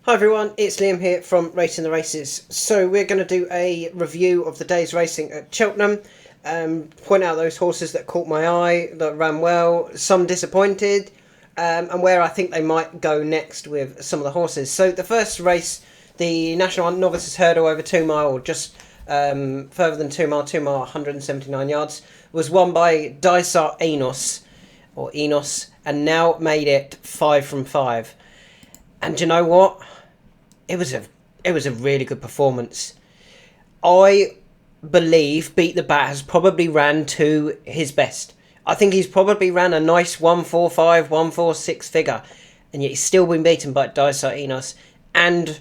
Hi everyone, it's Liam here from Rating the Races. So we're going to do a review of the day's racing at Cheltenham. Point out those horses that caught my eye, that ran well, some disappointed, and where I think they might go next with some of the horses. So the first race, the National Novices Hurdle over 2 mile, just further than 2 mile, 179 yards, was won by Dysart Enos, and now made it 5 from 5. And do you know what? It was a really good performance. I believe Beat the Bat has probably ran to his best. I think he's probably ran a nice 145, 146 figure, and yet he's still been beaten by Dysart Enos, and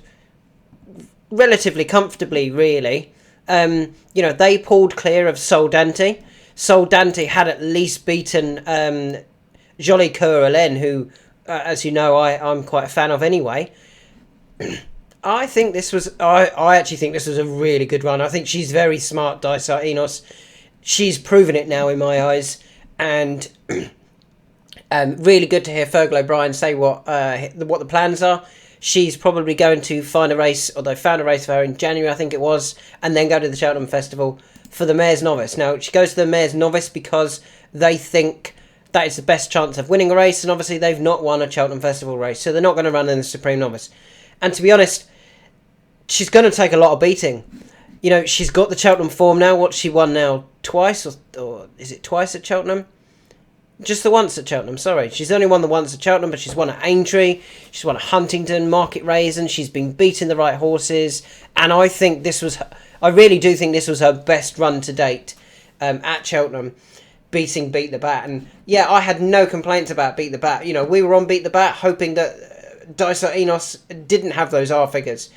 relatively comfortably, really. They pulled clear of Sol Dante. Sol Dante had at least beaten Jolie Coeur-Alen, who, as you know, I'm quite a fan of anyway. I actually think this was a really good run. I think she's very smart, Dysart Enos. She's proven it now in my eyes, and really good to hear Fergal O'Brien say what the plans are. She's probably going to find a race, or they found a race for her in January, I think it was, and then go to the Cheltenham Festival for the Mayor's Novice. Now, she goes to the Mayor's Novice because they think that is the best chance of winning a race, and obviously they've not won a Cheltenham Festival race, so they're not going to run in the Supreme Novice. And to be honest, she's going to take a lot of beating. You know, she's got the Cheltenham form now. What's she won now? Twice? Or is it twice at Cheltenham? Just the once at Cheltenham, sorry. She's only won the once at Cheltenham, but she's won at Aintree. She's won at Huntingdon, Market Raisin. She's been beating the right horses. And I really do think this was her best run to date at Cheltenham, beating Beat the Bat. And yeah, I had no complaints about Beat the Bat. You know, we were on Beat the Bat hoping that Dysart Enos didn't have those R figures.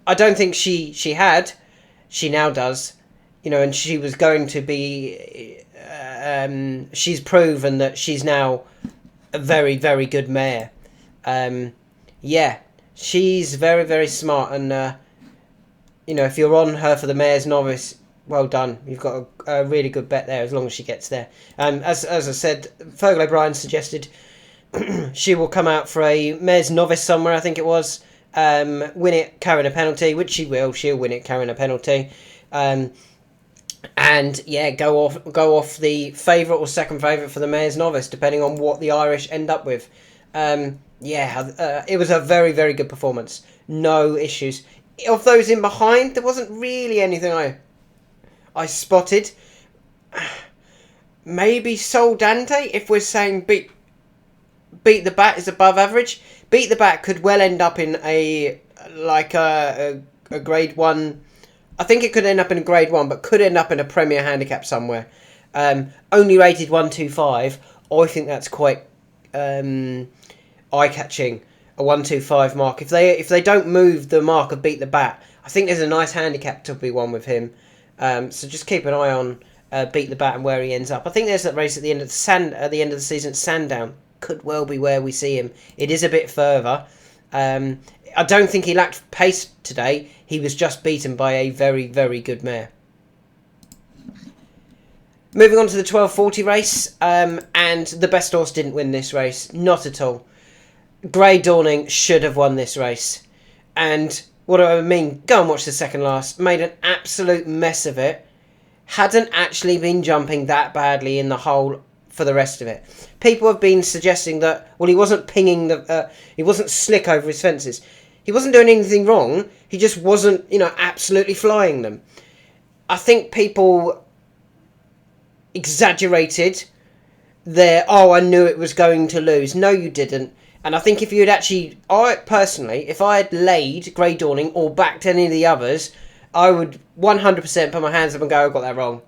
I don't think she had. She now does. You know, and she was going to be... she's proven that she's now a very, very good mare. Yeah, she's very, very smart. And, if you're on her for the Mayor's Novice, well done. You've got a really good bet there as long as she gets there. As I said, Fergal O'Brien suggested she will come out for a Mayor's Novice somewhere, I think it was. Win it carrying a penalty, which she will. She'll win it carrying a penalty. And yeah, go off the favourite or second favourite for the Mayor's Novice, depending on what the Irish end up with. It was a very, very good performance. No issues. Of those in behind, there wasn't really anything I spotted. Maybe Sol Dante, if we're saying Beat the Bat is above average. Beat the Bat could well end up in a grade 1. I think it could end up in a grade 1, but could end up in a Premier handicap somewhere. Only rated 125. I think that's quite eye-catching. A 125 mark. If they don't move the mark of Beat the Bat, I think there's a nice handicap to be won with him. So just keep an eye on Beat the Bat and where he ends up. I think there's that race at the end of the season at Sandown. Could well be where we see him. It is a bit further. I don't think he lacked pace today. He was just beaten by a very, very good mare. Moving on to the 1240 race, and the best horse didn't win this race. Not at all. Grey Dawning should have won this race. And what do I mean? Go and watch the second last. Made an absolute mess of it. Hadn't actually been jumping that badly in the hole for the rest of it. People have been suggesting that, well, he wasn't pinging he wasn't slick over his fences. He wasn't doing anything wrong. He just wasn't, absolutely flying them. I think people exaggerated I knew it was going to lose. No, you didn't. And I think if you had actually, if I had laid Grey Dawning or backed any of the others, I would 100% put my hands up and go, I got that wrong.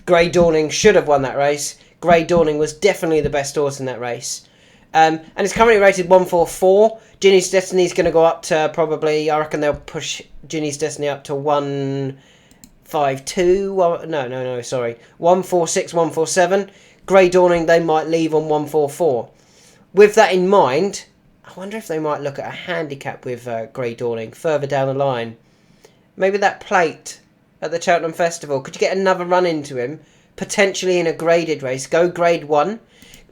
Grey Dawning should have won that race. Grey Dawning was definitely the best horse in that race. And it's currently rated 144. Ginny's Destiny is going to go up to probably, I reckon they'll push Ginny's Destiny up to 152. 146, 147. Grey Dawning they might leave on 144. With that in mind, I wonder if they might look at a handicap with Grey Dawning further down the line. Maybe that plate at the Cheltenham Festival. Could you get another run into him? Potentially in a graded race. Go grade 1.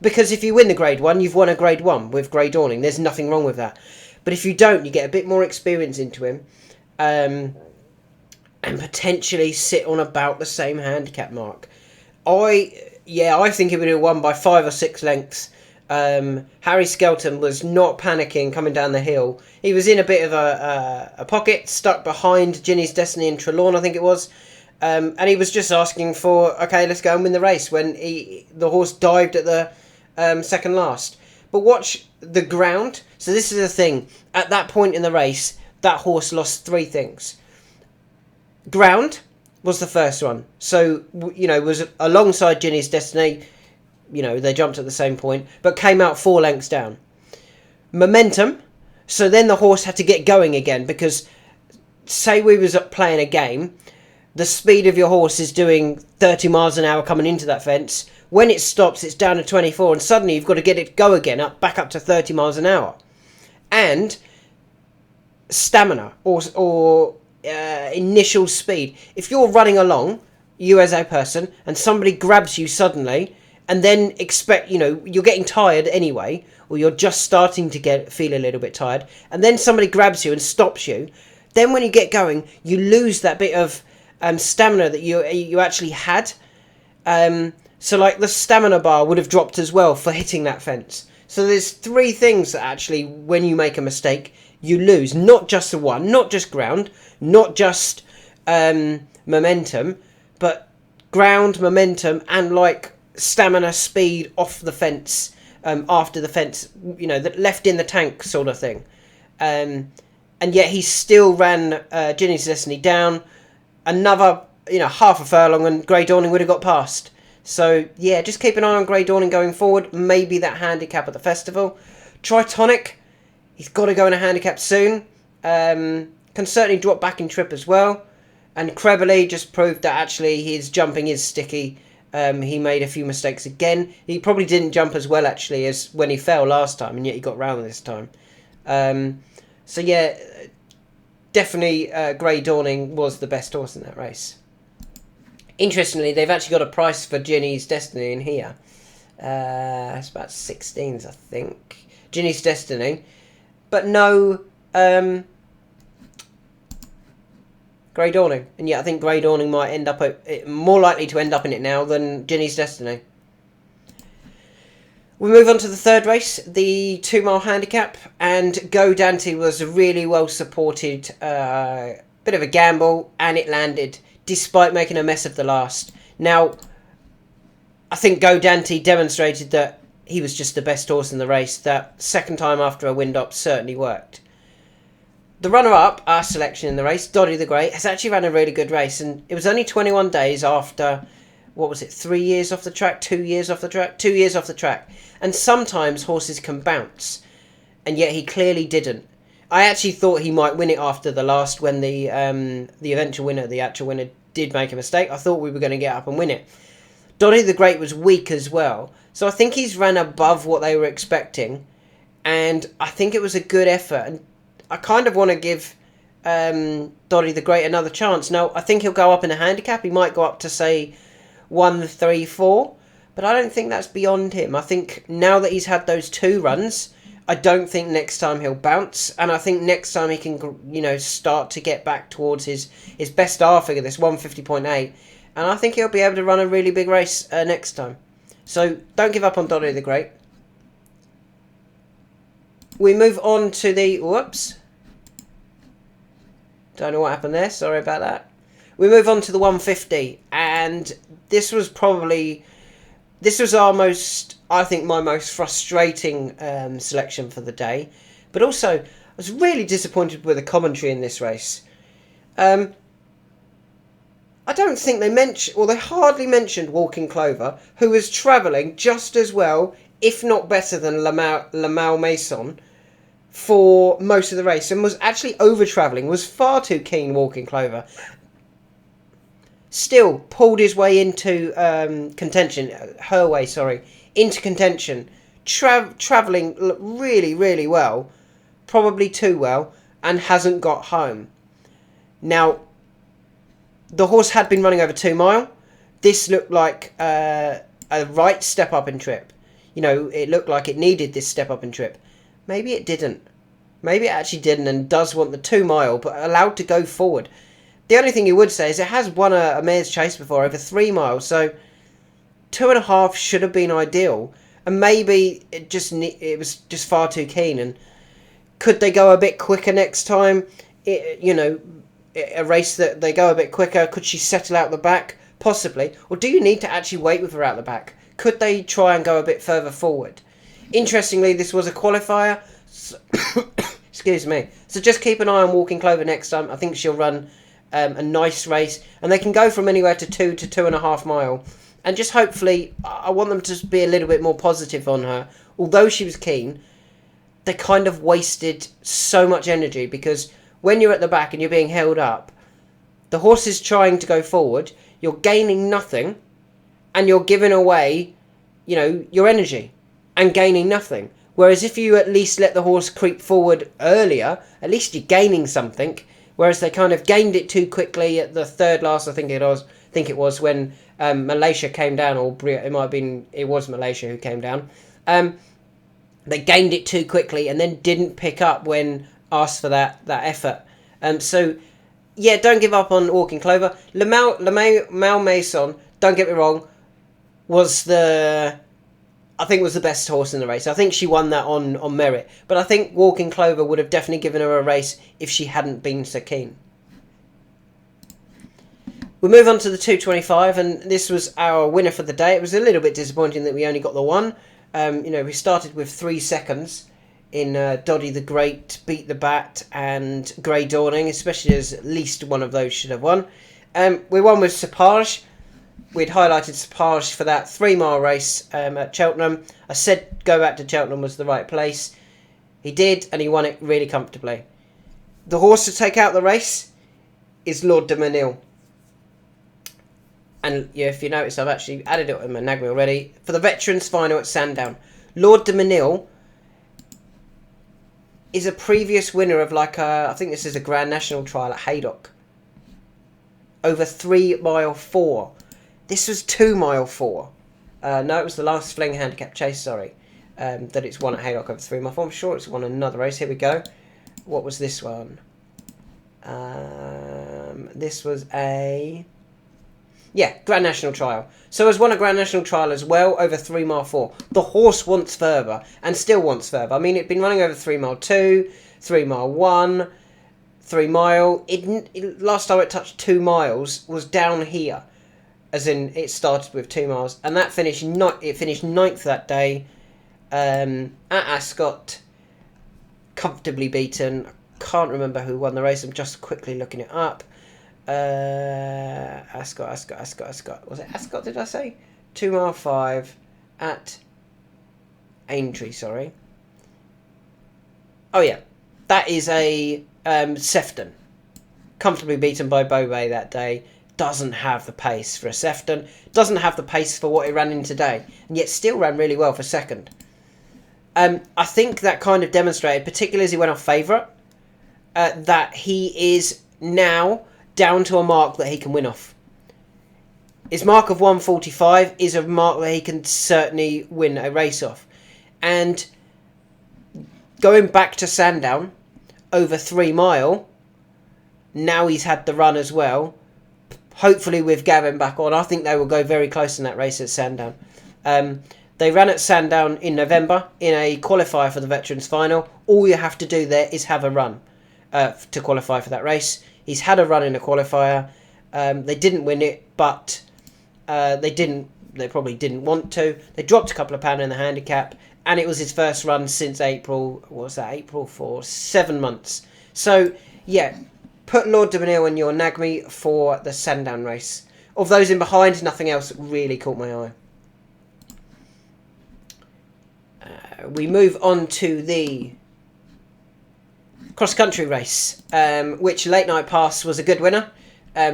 Because if you win the grade 1, you've won a grade 1 with Grey Dawning. There's nothing wrong with that. But if you don't, you get a bit more experience into him, and potentially sit on about the same handicap mark. I think it would have won by 5 or 6 lengths. Harry Skelton was not panicking coming down the hill. He was in a bit of a pocket, stuck behind Ginny's Destiny and Trelawn, I think it was. And he was just asking for, okay, let's go and win the race, when the horse dived at the second last. But watch the ground. So this is the thing. At that point in the race, that horse lost 3 things. Ground was the first one. So, was alongside Ginny's Destiny. They jumped at the same point, but came out 4 lengths down. Momentum. So then the horse had to get going again, because say we was playing a game, the speed of your horse is doing 30 miles an hour coming into that fence. When it stops, it's down to 24, and suddenly you've got to get it go again, back up to 30 miles an hour. And stamina or initial speed. If you're running along, you as a person, and somebody grabs you suddenly, and then you're getting tired anyway, or you're just starting to feel a little bit tired, and then somebody grabs you and stops you, then when you get going, you lose that bit of stamina that you actually had. So like the stamina bar would have dropped as well for hitting that fence. So there's 3 things that actually, when you make a mistake, you lose. Not just the one, not just ground, not just momentum, but ground, momentum, and like stamina, speed off the fence, after the fence, that left in the tank sort of thing. And yet he still ran Ginny's Destiny down another, half a furlong, and Grey Dawning would have got past. So yeah, just keep an eye on Grey Dawning going forward. Maybe that handicap at the festival. Tritonic, he's got to go in a handicap soon. Can certainly drop back in trip as well. And Creberly just proved that actually his jumping is sticky. He made a few mistakes again. He probably didn't jump as well actually as when he fell last time, and yet he got round this time. So yeah, definitely Grey Dawning was the best horse in that race. Interestingly, they've actually got a price for Ginny's Destiny in here. It's about 16s, I think. Ginny's Destiny. But no Grey Dawning. And yeah, I think Grey Dawning might end up more likely to end up in it now than Ginny's Destiny. We move on to the third race, the 2 mile handicap, and Go Dante was a really well supported bit of a gamble, and it landed despite making a mess of the last. Now, I think Go Dante demonstrated that he was just the best horse in the race. That second time after a wind-up certainly worked. The runner-up, our selection in the race, Doddy the Great, has actually ran a really good race, and it was only 21 days after, 3 years off the track, 2 years off the track? 2 years off the track. And sometimes horses can bounce, and yet he clearly didn't. I actually thought he might win it after the last, when the eventual winner, the actual winner, did make a mistake. I thought we were going to get up and win it. Doddy the Great was weak as well, so I think he's ran above what they were expecting, and I think it was a good effort, and I kind of want to give Doddy the Great another chance. Now, I think he'll go up in a handicap. He might go up to, say, 1, 3, 4, but I don't think that's beyond him. I think now that he's had those 2 runs, I don't think next time he'll bounce, and I think next time he can, start to get back towards his best R figure, this 150.8, and I think he'll be able to run a really big race next time. So don't give up on Doddy the Great. We move on to the... Whoops. Don't know what happened there. Sorry about that. We move on to the 150. And this was my most frustrating selection for the day. But also, I was really disappointed with the commentary in this race. I don't think they hardly mentioned Walking Clover, who was travelling just as well, if not better than La Malmaison, for most of the race, and was actually over-travelling, was far too keen, Walking Clover. Still pulled his way into contention, into contention, travelling really, really well, probably too well, and hasn't got home. Now, the horse had been running over 2 mile. This looked like a right step up in trip. It looked like it needed this step up in trip. Maybe it didn't. Maybe it actually didn't and does want the 2 mile, but allowed to go forward. The only thing you would say is it has won a mare's chase before over 3 miles, so 2.5 should have been ideal. And maybe it was just far too keen. And could they go a bit quicker next time? A race that they go a bit quicker. Could she settle out the back? Possibly. Or do you need to actually wait with her out the back? Could they try and go a bit further forward? Interestingly, this was a qualifier. So excuse me. So just keep an eye on Walking Clover next time. I think she'll run a nice race. And they can go from anywhere to 2 to 2.5 mile. And just hopefully, I want them to be a little bit more positive on her. Although she was keen, they kind of wasted so much energy, because when you're at the back and you're being held up, the horse is trying to go forward, you're gaining nothing, and you're giving away, your energy and gaining nothing. Whereas if you at least let the horse creep forward earlier, at least you're gaining something. Whereas they kind of gained it too quickly at the third last, I think it was when Malaysia came down, or it was Malaysia who came down. They gained it too quickly and then didn't pick up when asked for that effort. So yeah, don't give up on Walking Clover. Mal Mason, don't get me wrong, was the best horse in the race. I think she won that on merit. But I think Walking Clover would have definitely given her a race if she hadn't been so keen. We move on to the 225, and this was our winner for the day. It was a little bit disappointing that we only got the one. We started with 3 seconds in Doddy the Great, Beat the Bat, and Grey Dawning, especially as at least one of those should have won. We won with Sapage. We'd highlighted Sapage for that 3 mile race at Cheltenham. I said go back to Cheltenham was the right place. He did, and he won it really comfortably. The horse to take out the race is Lord de Menil. And yeah, if you notice, I've actually added it in my Nagme already. For the Veterans Final at Sandown, Lord de Menil is a previous winner of I think this is a Grand National trial at Haydock. Over 3 mile 4. This was 2 mile 4. No, it was the last Fling Handicap Chase, sorry. That it's won at Haydock over 3 mile 4. I'm sure it's won another race. Here we go. What was this one? This was a... Yeah, Grand National Trial. So has won a Grand National Trial as well, over 3 mile 4. The horse wants further, and still wants further. I mean, it'd been running over 3 mile 2, 3 mile 1, 3 mile. Last time it touched 2 miles was down here. As in, it started with 2 miles. And that finished ninth that day at Ascot. Comfortably beaten. I can't remember who won the race. I'm just quickly looking it up. Ascot. Was it Ascot, did I say? 2 mile 5 at Aintree, sorry. Oh, yeah. That is a Sefton. Comfortably beaten by Beauvais that day. Doesn't have the pace for a Sefton. Doesn't have the pace for what it ran in today. And yet still ran really well for second. I think that kind of demonstrated, particularly as he went off favourite, that he is now down to a mark that he can win off. His mark of 145 is a mark that he can certainly win a race off. And going back to Sandown, over 3 mile, now he's had the run as well. Hopefully with Gavin back on, I think they will go very close in that race at Sandown. They ran at Sandown in November in a qualifier for the Veterans Final. All you have to do there is have a run to qualify for that race. He's had a run in a qualifier. They didn't win it, but they probably didn't want to. They dropped a couple of pounds in the handicap, and it was his first run since April. What was that? April for 7 months. So yeah, put Lord de Menil in your Nagme for the Sandown race. Of those in behind, nothing else really caught my eye. We move on to the cross-country race, which Late Night Pass was a good winner.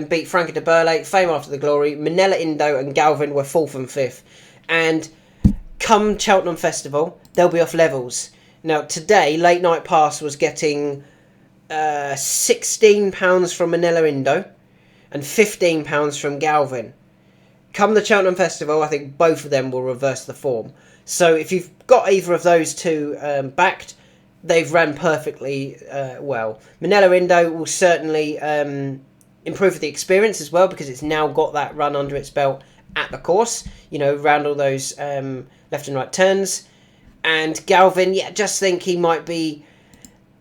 Beat Frankie de Burle, Fame After the Glory, Manila Indo and Galvin were 4th and 5th. And come Cheltenham Festival, they'll be off levels. Now today, Late Night Pass was getting £16 from Manila Indo and £15 from Galvin. Come the Cheltenham Festival, I think both of them will reverse the form. So if you've got either of those two backed, they've ran perfectly well. Manella Indo will certainly improve the experience as well, because it's now got that run under its belt at the course, around all those left and right turns. And Galvin, just think he might be,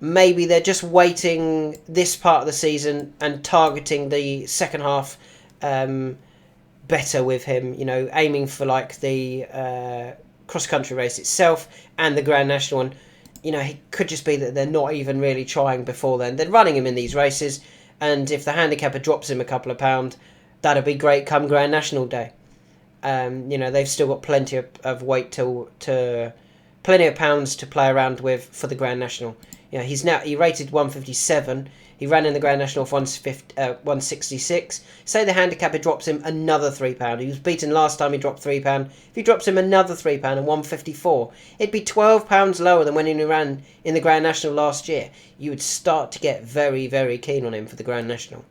maybe they're just waiting this part of the season and targeting the second half better with him, aiming for like the cross-country race itself and the Grand National one. It could just be that they're not even really trying before then. They're running him in these races, and if the handicapper drops him a couple of pound, that'll be great come Grand National Day. They've still got plenty of weight plenty of pounds to play around with for the Grand National. He rated 157. He ran in the Grand National for 166. Say the handicapper drops him another £3. He was beaten last time, he dropped £3. If he drops him another £3 and 154, it'd be £12 lower than when he ran in the Grand National last year. You would start to get very, very keen on him for the Grand National.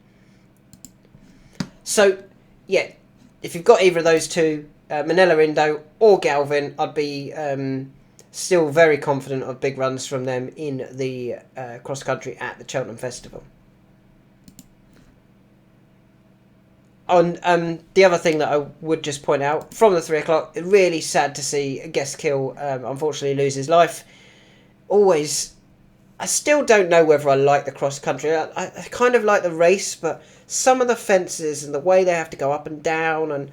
So, if you've got either of those two, Manella Indo or Galvin, I'd be still very confident of big runs from them in the cross-country at the Cheltenham Festival. On the other thing that I would just point out, from the 3 o'clock, really sad to see Guestkill unfortunately lose his life. I still don't know whether I like the cross-country. I kind of like the race, but some of the fences and the way they have to go up and down, and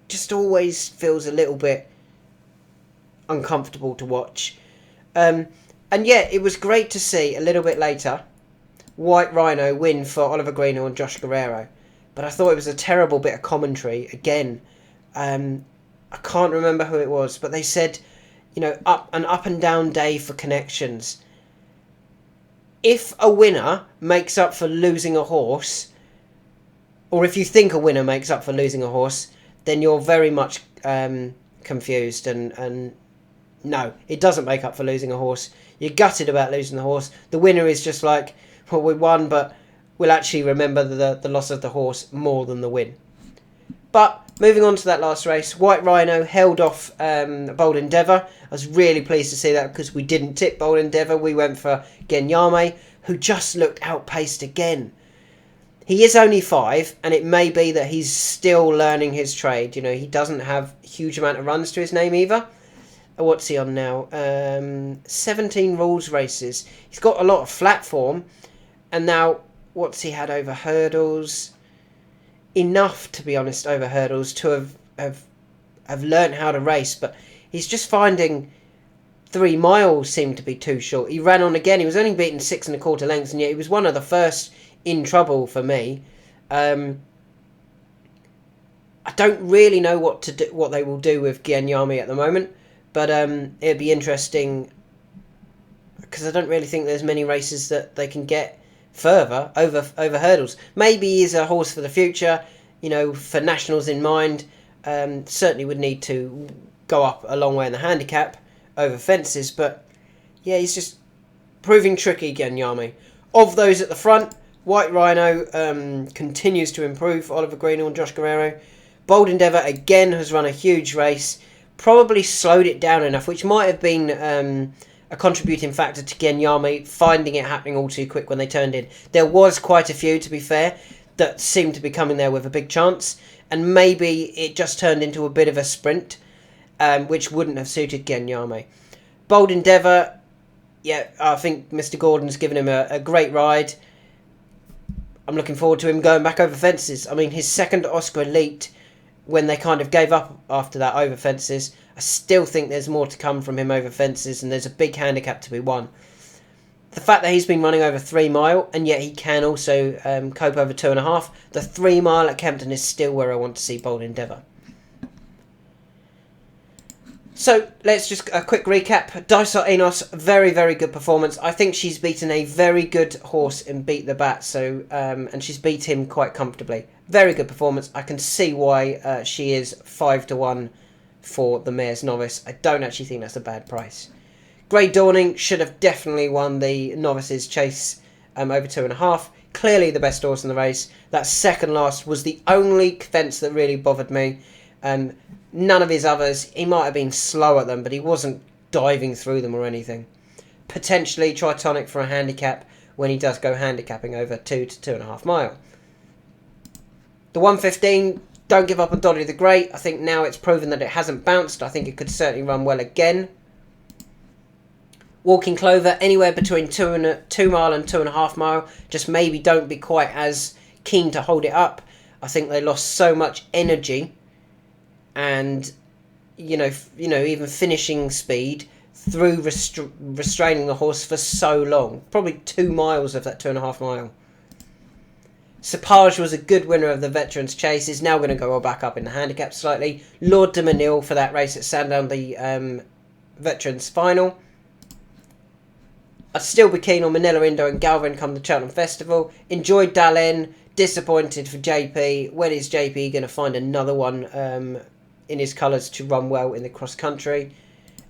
just always feels a little bit uncomfortable to watch. And it was great to see a little bit later White Rhino win for Oliver Greenhill and Josh Guerrero, but I thought it was a terrible bit of commentary again. I can't remember who it was, but they said, up and down day for connections. If a winner makes up for losing a horse, or if you think a winner makes up for losing a horse, then you're very much confused, and no, it doesn't make up for losing a horse. You're gutted about losing the horse. The winner is just like, well, we won, but we'll actually remember the loss of the horse more than the win. But moving on to that last race, White Rhino held off Bold Endeavour. I was really pleased to see that, because we didn't tip Bold Endeavour. We went for Genyame, who just looked outpaced again. He is only 5, and it may be that he's still learning his trade. He doesn't have a huge amount of runs to his name either. What's he on now? 17 rules races. He's got a lot of flat form. And now, what's he had over hurdles? Enough, to be honest, over hurdles to have learnt how to race. But he's just finding 3 miles seem to be too short. He ran on again. He was only beaten 6 1/4 lengths, and yet he was one of the first in trouble for me. I don't really know what they will do with Genyame at the moment. But it'd be interesting, because I don't really think there's many races that they can get further over hurdles. Maybe he's a horse for the future, for nationals in mind. Certainly would need to go up a long way in the handicap over fences. But he's just proving tricky, Genyame. Of those at the front, White Rhino continues to improve for Oliver Greenhill and Josh Guerrero. Bold Endeavour again has run a huge race. Probably slowed it down enough, which might have been a contributing factor to Genyame finding it happening all too quick when they turned in. There was quite a few, to be fair, that seemed to be coming there with a big chance, and maybe it just turned into a bit of a sprint, which wouldn't have suited Genyame. Bold Endeavour, I think Mr. Gordon's given him a great ride. I'm looking forward to him going back over fences. I mean, his second Oscar Elite, when they kind of gave up after that over fences, I still think there's more to come from him over fences, and there's a big handicap to be won. The fact that he's been running over 3 mile, and yet he can also cope over 2.5, the 3 mile at Kempton is still where I want to see Bold Endeavour. So, let's just a quick recap. Dysart Enos, very, very good performance. I think she's beaten a very good horse in Beat the Bat, and she's beat him quite comfortably. Very good performance. I can see why she is 5-1 for the Mayor's Novice. I don't actually think that's a bad price. Grey Dawning should have definitely won the Novices Chase over 2.5. Clearly the best horse in the race. That second last was the only fence that really bothered me. None of his others, he might have been slow at them, but he wasn't diving through them or anything. potentially Tritonic for a handicap when he does go handicapping over 2 to 2.5 mile. The 115, don't give up on Dolly the Great. I think now it's proven that it hasn't bounced. I think it could certainly run well again. Walking Clover, anywhere between 2 mile and 2.5 mile. Just maybe don't be quite as keen to hold it up. I think they lost so much energy and, even finishing speed through restraining the horse for so long. Probably 2 miles of that 2.5 mile. Sapage was a good winner of the Veterans Chase. Is now going to go back up in the handicap slightly. Lord de Menil for that race at Sandown, the Veterans Final. I'd still be keen on Manila Indo and Galvin come the Cheltenham Festival. Enjoyed Dallin. Disappointed for JP. When is JP going to find another one in his colours to run well in the cross country?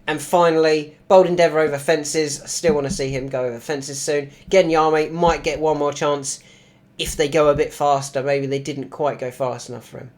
And finally, Bold Endeavour over Fences. I still want to see him go over Fences soon. Genyame might get one more chance if they go a bit faster. Maybe they didn't quite go fast enough for him.